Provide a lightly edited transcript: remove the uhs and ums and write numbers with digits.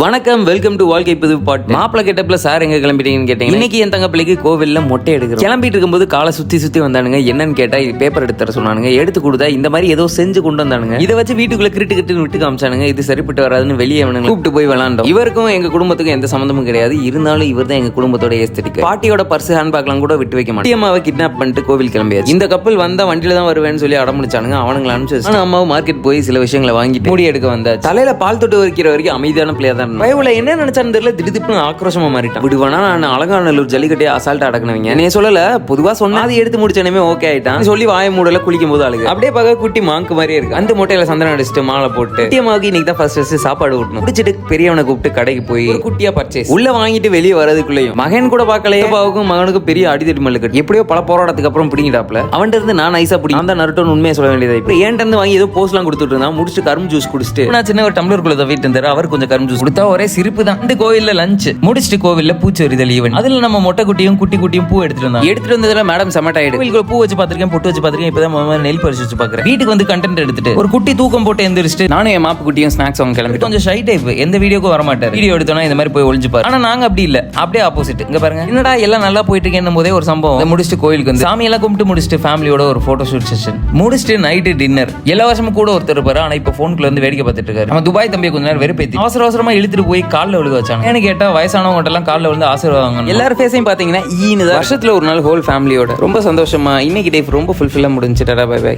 வணக்கம், welcome to வாழ்க்கை புது பாட்டு. மாப்பிள கெட்டப்ல சார் எங்க கிளம்பிட்டீங்கன்னு கேட்டீங்க. இன்னைக்கு என் தங்க பிள்ளைக்கு கோவில்ல மொட்டை எடுக்கிறோம். கிளம்பிட்டு இருக்கும்போது காலை சுத்தி வந்தானுங்க. என்னன்னு கேட்டா இது பேப்பர் எடுத்து தர சொன்னானுங்க. எடுத்து கொடுத்தா இந்த மாதிரி ஏதோ செஞ்சு கொண்டு வந்தானுங்க. இதை வச்சு வீட்டுக்குள்ள கிரிட்டு விட்டு காமிச்சானுங்க. இது சரிப்பட்டு வராதுன்னு வெளியே கூப்பிட்டு போய் விளாண்டோம். இவருக்கும் எங்க குடும்பத்துக்கும் எந்த சம்மந்தமும் கிடையாது. இருந்தாலும் இவர் தான் எங்க குடும்பத்தோட ஏஸ்தட்டிக். பாட்டியோட பர்ஸ் ஹேண்ட் பேக்லாம் கூட விட்டு வைக்க மாட்டேன். அம்மாவை கிட்னாப் பண்ணிட்டு கோவில் கிளம்பியாச்சு. இந்த கப்பல் வந்தா வண்டியில தான் வருவேன்னு சொல்லி அடம்பிடிச்சானுங்க. அவனுங்களை அனுப்பிச்சு ஆனா அம்மாவும் மார்க்கெட் போய் சில விஷயங்களை வாங்கிட்டு மூடி எடுக்க வந்தா. தலையில பால் தொட்டு வைக்கிற வரைக்கும் அமைதியான பிள்ளையா தான் பயவுல என்ன நினைச்சான்னு தெரியல. திடீர்னு ஆக்ரோஷமா மாறிட்டான். விடுவானா நான் அலங்காநல்லூர் ஜல்லிக்கட்டே அசால்ட்டா அடக்கினவங்க. நீ சொல்லல பொதுவா சொன்னா அது எடுத்து முடிச்சனமே ஓகே ஆயிட்டான் சொல்லி வாய மூடல குளிக்கும் போது அழுகு. அப்படியே பார்க்க குட்டி மாங்கு மாதிரியே இருக்கு. அந்த மொட்டையில சந்தனம் அடிச்சுட்டு மாலை போட்டு குட்டியம்மாவுக்கு இன்னைக்கு தான் ஃபர்ஸ்ட் சாப்பாடு ஊட்டணும். குடிச்சிட்டு பெரியவனை கூப்பிட்டு கடைக்கு போய் குட்டியா பர்ச்சேஸ் உள்ள வாங்கிட்டு வெளியே வரதுக்குள்ளயும் மகன் கூட பார்க்கலையே. அப்பாவுக்கும் மகனுக்கும் பெரிய அடிதடி மல்லுக்கட்டு. எப்படியோ பல போராட்டத்துக்கு அப்புறம் பிடிங்கிட்டாப்ல. அவன்கிட்ட இருந்து நான் நைஸா பிடி அந்த நருட்டோன்னு உண்மையை சொல்ல வேண்டியது. இப்போ ஏன்ட்ட இருந்து வாங்கி ஏதோ போஸ்ட் எல்லாம் கொடுத்துட்டு இருந்தான். முடிச்சுட்டு கரும்பு ஜூஸ் குடிச்சிட்டு நான் சின்ன ஒரு டம்ளருக்குள்ள தவிட்டு இருந்தாரு. அவர் கொஞ்சம் கரும்பு ஜூஸ் கொடுத்தா ஒரே சிரிப்பு தான். இந்த கோவில்ல லஞ்ச் முடிச்சுட்டு கோவில்ல பூச்செறிதல் ஈவென்ட். அதுல நம்ம மொட்டை குட்டியும் குட்டியும் பூ எடுத்துட்டு வந்ததுல மேடம் செமட்டாயிடு. கோவிலுக்குள்ள பூ வச்சு பாத்திருக்கேன், பொட்டு வச்சு பாத்திருக்கேன். இப்பதான் நெல் பறிச்சு வச்சு பாக்குறேன். வீட்டுக்கு வந்து கண்டென்ட் எடுத்துட்டு ஒரு குட்டி தூக்கம் போட்டு எந்திரிச்சிட்டு நானும் என் மாப்பு குட்டியும் ஸ்நாக்ஸ் அவங்க கிளம்பி. கொஞ்சம் ஷை டைப், எந்த வீடியோக்கும் வர மாட்டார். வீடியோ எடுத்தோம்னா இந்த மாதிரி போய் ஒளிஞ்சுப்பாரு. ஆனா நாங்க அப்படி இல்ல, அப்படியே ஆப்போசிட். இங்க பாருங்க, என்னடா எல்லாம் நல்லா போயிட்டு இருக்கேன் போதே ஒரு சம்பவம். முடிச்சுட்டு கோயிலுக்கு வந்து சாமி எல்லாம் கும்பிட்டு முடிச்சுட்டு ஃபேமிலியோட ஒரு போட்டோ ஷூட் செஷன் முடிச்சுட்டு நைட்டு டின்னர். எல்லா வருஷமும் கூட ஒருத்தர் இருப்பாரு. ஆனா இப்ப போனுக்குள்ள வந்து வேடிக்கை பார்த்துட்டு இருக்காரு. நம்ம துபாய் தம்பியை கொஞ்ச நேரம் வெறுப்பேத்தி அவசரமா இழுத்துட்டு போய் காலில் விழுக வச்சாங்க. ஏன்னு கேட்டா வயசானவங்க எல்லாம் காலில் விழுந்து ஆசீர்வாதம். எல்லாரும் ஃபேஸையும் பாத்தீங்கன்னா ஈனு வருஷத்துல ஒரு நாள் ஹோல் ஃபேமிலியோட ரொம்ப சந்தோஷமா இன்னைக்கு டைப் ரொம்ப ஃபுல்ஃபில்லா முடிஞ்சுட்டா. By by.